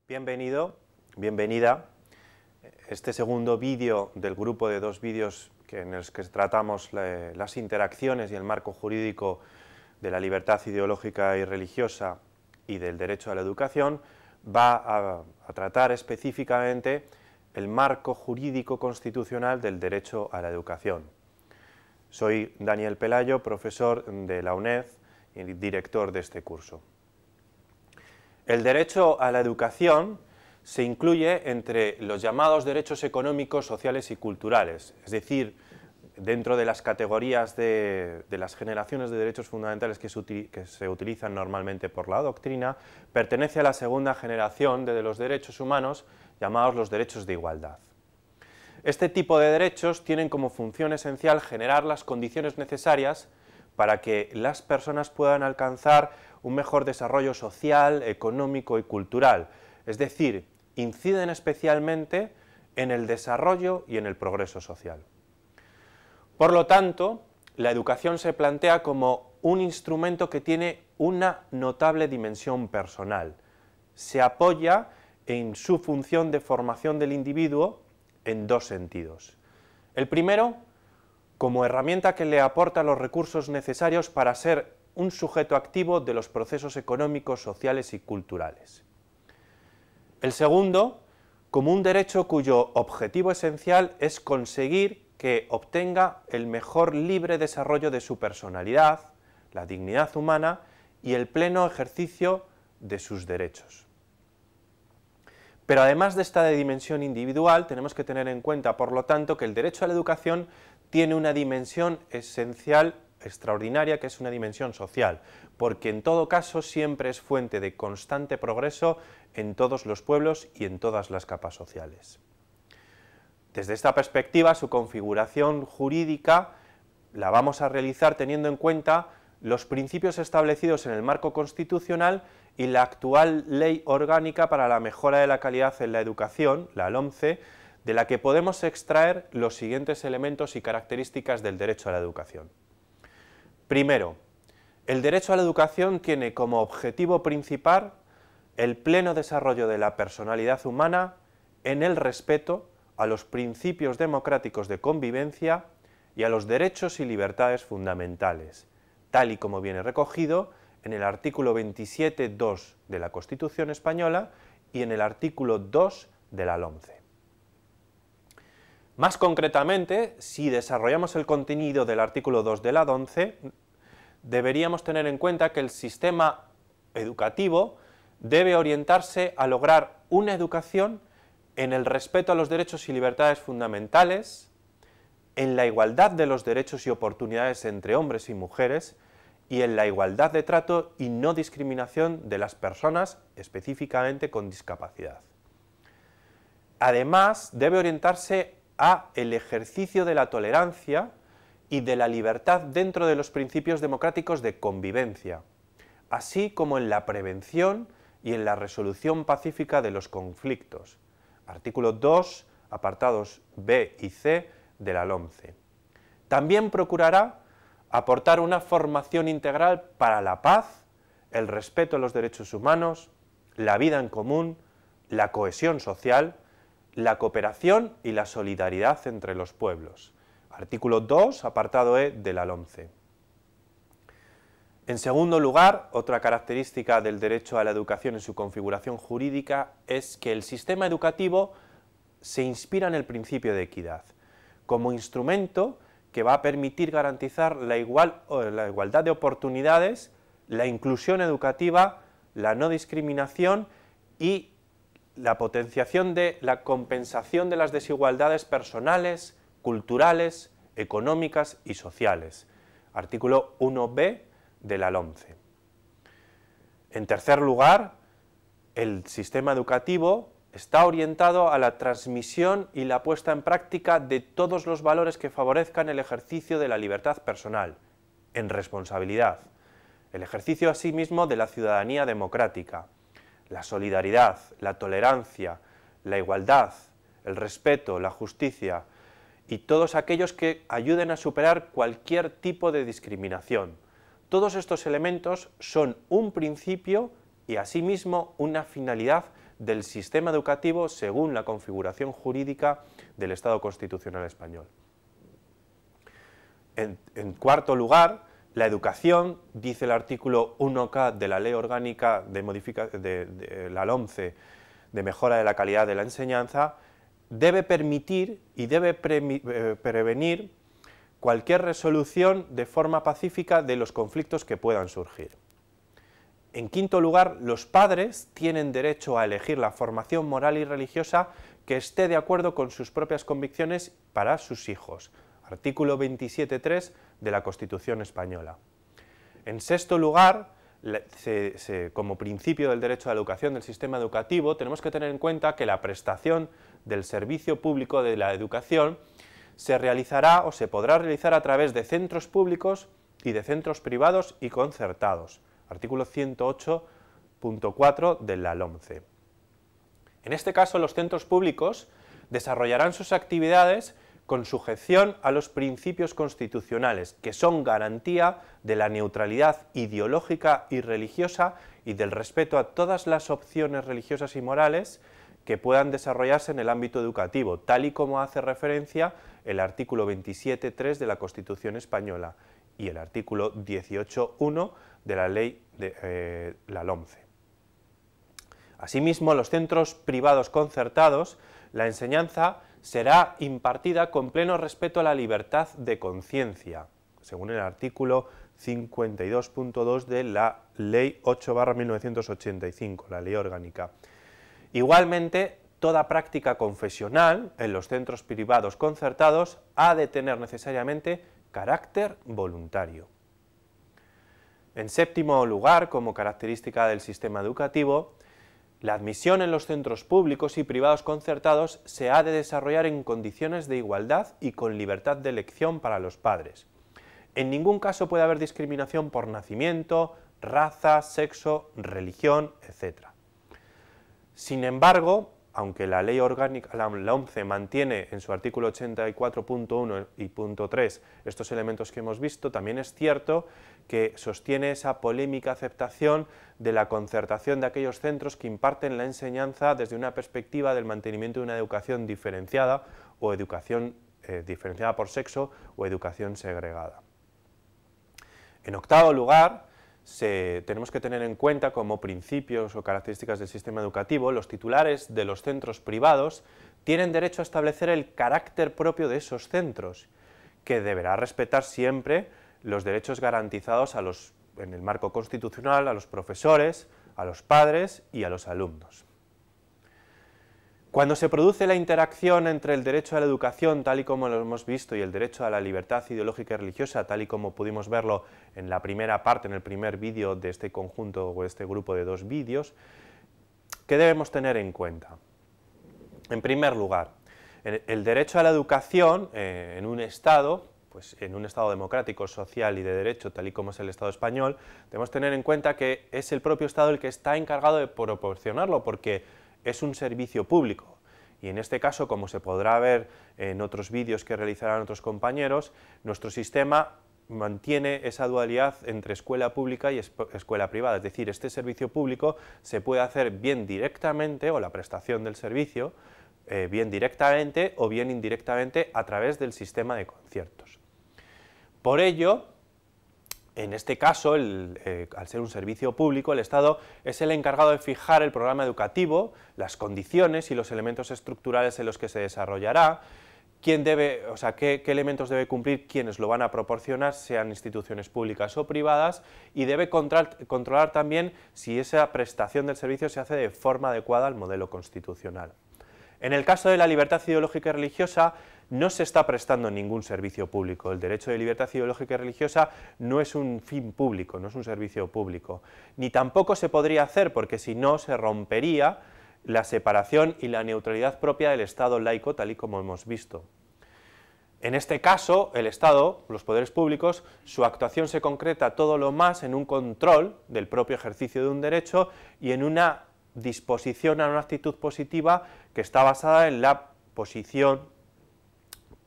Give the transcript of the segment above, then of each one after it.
Bienvenido, bienvenida. Este segundo vídeo del grupo de 2 vídeos en los que tratamos las interacciones y el marco jurídico de la libertad ideológica y religiosa y del derecho a la educación va a tratar específicamente el marco jurídico constitucional del derecho a la educación. Soy Daniel Pelayo, profesor de la UNED y director de este curso. El derecho a la educación se incluye entre los llamados derechos económicos, sociales y culturales, es decir, dentro de las categorías de las generaciones de derechos fundamentales que se utilizan normalmente por la doctrina, pertenece a la segunda generación de los derechos humanos, llamados los derechos de igualdad. Este tipo de derechos tienen como función esencial generar las condiciones necesarias para que las personas puedan alcanzar un mejor desarrollo social, económico y cultural, es decir, inciden especialmente en el desarrollo y en el progreso social. Por lo tanto, la educación se plantea como un instrumento que tiene una notable dimensión personal. Se apoya en su función de formación del individuo en 2 sentidos. El primero, como herramienta que le aporta los recursos necesarios para ser un sujeto activo de los procesos económicos, sociales y culturales. El segundo, como un derecho cuyo objetivo esencial es conseguir que obtenga el mejor libre desarrollo de su personalidad, la dignidad humana y el pleno ejercicio de sus derechos. Pero además de esta dimensión individual, tenemos que tener en cuenta, por lo tanto, que el derecho a la educación tiene una dimensión esencial, extraordinaria, que es una dimensión social, porque en todo caso siempre es fuente de constante progreso en todos los pueblos y en todas las capas sociales. Desde esta perspectiva, su configuración jurídica la vamos a realizar teniendo en cuenta los principios establecidos en el marco constitucional y la actual Ley Orgánica para la Mejora de la Calidad en la Educación, la LOMCE, de la que podemos extraer los siguientes elementos y características del derecho a la educación. Primero, el derecho a la educación tiene como objetivo principal el pleno desarrollo de la personalidad humana en el respeto a los principios democráticos de convivencia y a los derechos y libertades fundamentales, tal y como viene recogido en el artículo 27.2 de la Constitución Española y en el artículo 2 de la LOMCE. Más concretamente, si desarrollamos el contenido del artículo 2 de la LOMCE, deberíamos tener en cuenta que el sistema educativo debe orientarse a lograr una educación en el respeto a los derechos y libertades fundamentales, en la igualdad de los derechos y oportunidades entre hombres y mujeres, y en la igualdad de trato y no discriminación de las personas específicamente con discapacidad. Además, debe orientarse a el ejercicio de la tolerancia y de la libertad dentro de los principios democráticos de convivencia, así como en la prevención y en la resolución pacífica de los conflictos. Artículo 2, apartados B y C de la LOMCE. También procurará aportar una formación integral para la paz, el respeto a los derechos humanos, la vida en común, la cohesión social, la cooperación y la solidaridad entre los pueblos. Artículo 2, apartado E de la LOMCE. En segundo lugar, otra característica del derecho a la educación en su configuración jurídica es que el sistema educativo se inspira en el principio de equidad, como instrumento que va a permitir garantizar la igualdad de oportunidades, la inclusión educativa, la no discriminación y la potenciación de la compensación de las desigualdades personales, culturales, económicas y sociales. Artículo 1b de la LOMCE. En tercer lugar, el sistema educativo está orientado a la transmisión y la puesta en práctica de todos los valores que favorezcan el ejercicio de la libertad personal, en responsabilidad, el ejercicio asimismo de la ciudadanía democrática, la solidaridad, la tolerancia, la igualdad, el respeto, la justicia y todos aquellos que ayuden a superar cualquier tipo de discriminación. Todos estos elementos son un principio y asimismo una finalidad del sistema educativo según la configuración jurídica del Estado constitucional español. En cuarto lugar, la educación, dice el artículo 1K de la Ley Orgánica de la LOMCE de mejora de la calidad de la enseñanza, debe permitir y debe prevenir cualquier resolución de forma pacífica de los conflictos que puedan surgir. En quinto lugar, los padres tienen derecho a elegir la formación moral y religiosa que esté de acuerdo con sus propias convicciones para sus hijos. Artículo 27.3 de la Constitución española. En sexto lugar, como principio del derecho a la educación del sistema educativo, tenemos que tener en cuenta que la prestación del servicio público de la educación se realizará o se podrá realizar a través de centros públicos y de centros privados y concertados. Artículo 108.4 de la LOMCE. En este caso, los centros públicos desarrollarán sus actividades con sujeción a los principios constitucionales, que son garantía de la neutralidad ideológica y religiosa y del respeto a todas las opciones religiosas y morales que puedan desarrollarse en el ámbito educativo, tal y como hace referencia el artículo 27.3 de la Constitución española y el artículo 18.1 de la ley de la LOMCE. Asimismo, en los centros privados concertados, la enseñanza será impartida con pleno respeto a la libertad de conciencia, según el artículo 52.2 de la Ley 8/1985, la Ley Orgánica. Igualmente, toda práctica confesional en los centros privados concertados ha de tener necesariamente carácter voluntario. En séptimo lugar, como característica del sistema educativo, la admisión en los centros públicos y privados concertados se ha de desarrollar en condiciones de igualdad y con libertad de elección para los padres. En ningún caso puede haber discriminación por nacimiento, raza, sexo, religión, etc. Sin embargo, aunque la ley orgánica, la LOMCE, mantiene en su artículo 84.1 y punto 3 estos elementos que hemos visto, también es cierto que sostiene esa polémica aceptación de la concertación de aquellos centros que imparten la enseñanza desde una perspectiva del mantenimiento de una educación diferenciada o educación diferenciada por sexo o educación segregada. En octavo lugar, tenemos que tener en cuenta como principios o características del sistema educativo, los titulares de los centros privados tienen derecho a establecer el carácter propio de esos centros, que deberá respetar siempre los derechos garantizados en el marco constitucional a los profesores, a los padres y a los alumnos. Cuando se produce la interacción entre el derecho a la educación, tal y como lo hemos visto, y el derecho a la libertad ideológica y religiosa, tal y como pudimos verlo en la primera parte, en el primer vídeo de este conjunto o este grupo de dos vídeos, ¿qué debemos tener en cuenta? En primer lugar, el derecho a la educación en un Estado, pues en un Estado democrático, social y de derecho, tal y como es el Estado español, debemos tener en cuenta que es el propio Estado el que está encargado de proporcionarlo, porque es un servicio público, y en este caso, como se podrá ver en otros vídeos que realizarán otros compañeros, nuestro sistema mantiene esa dualidad entre escuela pública y escuela privada, es decir, este servicio público se puede hacer bien directamente, o la prestación del servicio, bien directamente o bien indirectamente a través del sistema de conciertos. Por ello, en este caso, al ser un servicio público, el Estado es el encargado de fijar el programa educativo, las condiciones y los elementos estructurales en los que se desarrollará, qué elementos debe cumplir, quiénes lo van a proporcionar, sean instituciones públicas o privadas, y debe controlar también si esa prestación del servicio se hace de forma adecuada al modelo constitucional. En el caso de la libertad ideológica y religiosa, no se está prestando ningún servicio público. El derecho de libertad ideológica y religiosa no es un fin público, no es un servicio público. Ni tampoco se podría hacer, porque si no se rompería la separación y la neutralidad propia del Estado laico, tal y como hemos visto. En este caso, el Estado, los poderes públicos, su actuación se concreta todo lo más en un control del propio ejercicio de un derecho y en una disposición a una actitud positiva que está basada en la posición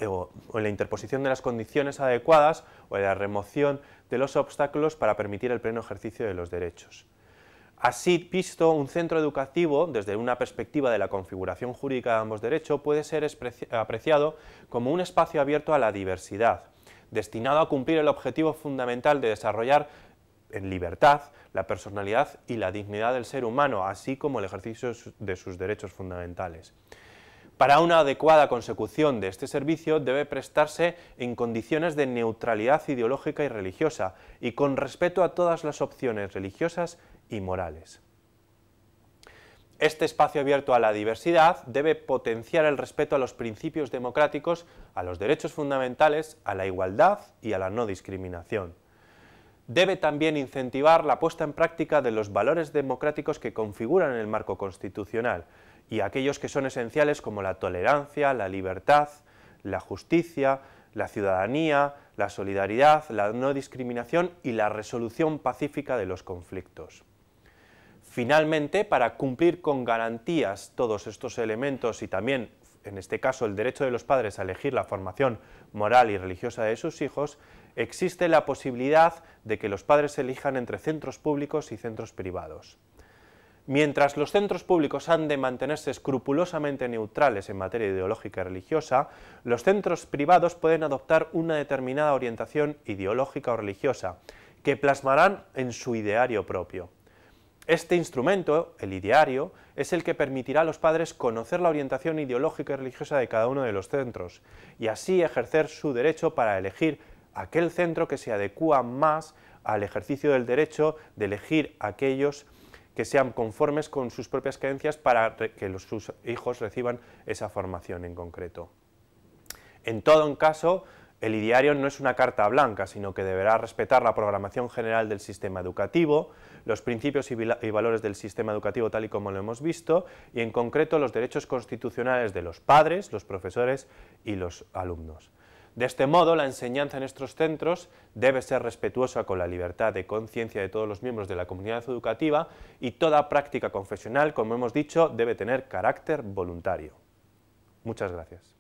o en la interposición de las condiciones adecuadas o en la remoción de los obstáculos para permitir el pleno ejercicio de los derechos. Así visto, un centro educativo, desde una perspectiva de la configuración jurídica de ambos derechos, puede ser apreciado como un espacio abierto a la diversidad, destinado a cumplir el objetivo fundamental de desarrollar en libertad la personalidad y la dignidad del ser humano, así como el ejercicio de sus derechos fundamentales. Para una adecuada consecución de este servicio debe prestarse en condiciones de neutralidad ideológica y religiosa y con respeto a todas las opciones religiosas y morales. Este espacio abierto a la diversidad debe potenciar el respeto a los principios democráticos, a los derechos fundamentales, a la igualdad y a la no discriminación. Debe también incentivar la puesta en práctica de los valores democráticos que configuran el marco constitucional y aquellos que son esenciales como la tolerancia, la libertad, la justicia, la ciudadanía, la solidaridad, la no discriminación y la resolución pacífica de los conflictos. Finalmente, para cumplir con garantías todos estos elementos y también, en este caso, el derecho de los padres a elegir la formación moral y religiosa de sus hijos, existe la posibilidad de que los padres elijan entre centros públicos y centros privados. Mientras los centros públicos han de mantenerse escrupulosamente neutrales en materia ideológica y religiosa, los centros privados pueden adoptar una determinada orientación ideológica o religiosa, que plasmarán en su ideario propio. Este instrumento, el ideario, es el que permitirá a los padres conocer la orientación ideológica y religiosa de cada uno de los centros, y así ejercer su derecho para elegir aquel centro que se adecúa más al ejercicio del derecho de elegir aquellos que sean conformes con sus propias creencias para que sus hijos reciban esa formación en concreto. En todo caso, el ideario no es una carta blanca, sino que deberá respetar la programación general del sistema educativo, los principios y valores del sistema educativo tal y como lo hemos visto, y en concreto los derechos constitucionales de los padres, los profesores y los alumnos. De este modo, la enseñanza en estos centros debe ser respetuosa con la libertad de conciencia de todos los miembros de la comunidad educativa y toda práctica confesional, como hemos dicho, debe tener carácter voluntario. Muchas gracias.